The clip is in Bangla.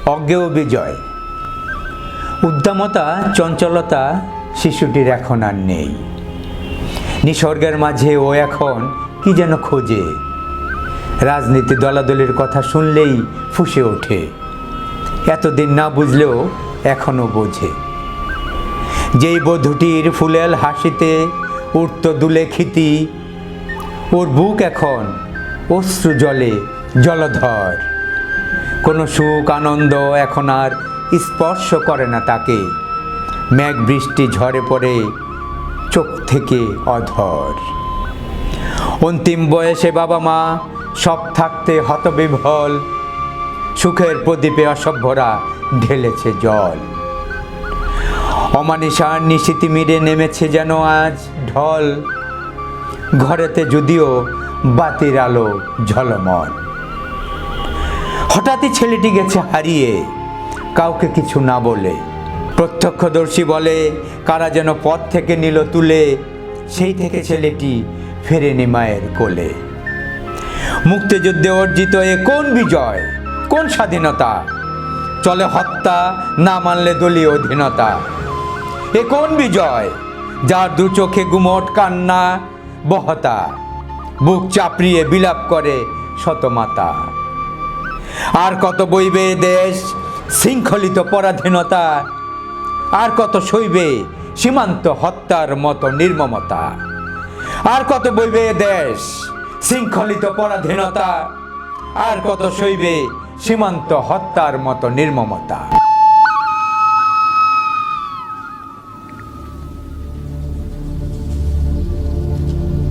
অজ্ঞেয় বিজয়। উদ্দামতা চঞ্চলতা শিশুটির এখন আর নেই। নিসর্গের মাঝে ও এখন কি যেন খোঁজে। রাজনীতি দলাদলির কথা শুনলেই ফুঁসে ওঠে। এতদিন না বুঝলেও এখনো বোঝে। যেই বধূটির ফুলেল হাসিতে উঠত দুলে খিতি, ওর বুক এখন অশ্রু জলে জলধর। কোনো সুখ আনন্দ এখন আর স্পর্শ করে না তাকে। মেঘ বৃষ্টি ঝরে পড়ে চোখ থেকে অধর। অন্তিম বয়সে বাবা মা সব থাকতে হতবিহ্বল। সুখের প্রদীপে অসভ্যরা ঢেলেছে জল। অমানিসার নিশীথি মিরে নেমেছে যেন আজ ঢল। ঘরেতে যদিও বাতির আলো ঝলমল। হঠাৎই ছেলেটি গেছে হারিয়ে, কাউকে কিছু না বলে। প্রত্যক্ষদর্শী বলে কারা যেন পথ থেকে নিল তুলে। সেই থেকে ছেলেটি ফেরেনি মায়ের কোলে। মুক্তিযুদ্ধে অর্জিত এ কোন বিজয়, কোন স্বাধীনতা? চলে হত্যা, না মানলে দলীয় অধীনতা। এ কোন বিজয়, যার দু চোখে গুমট কান্না বহতা। বুক চাপড়িয়ে বিলাপ করে শতমাতা। আর কত বইবে দেশ শৃঙ্খলিত পরাধীনতা। আর কত সইবে সীমান্ত হত্যার মতো নির্মমতা। আর কত বইবে দেশ শৃঙ্খলিত পরাধীনতা। আর কত সইবে সীমান্ত হত্যার মতো নির্মমতা।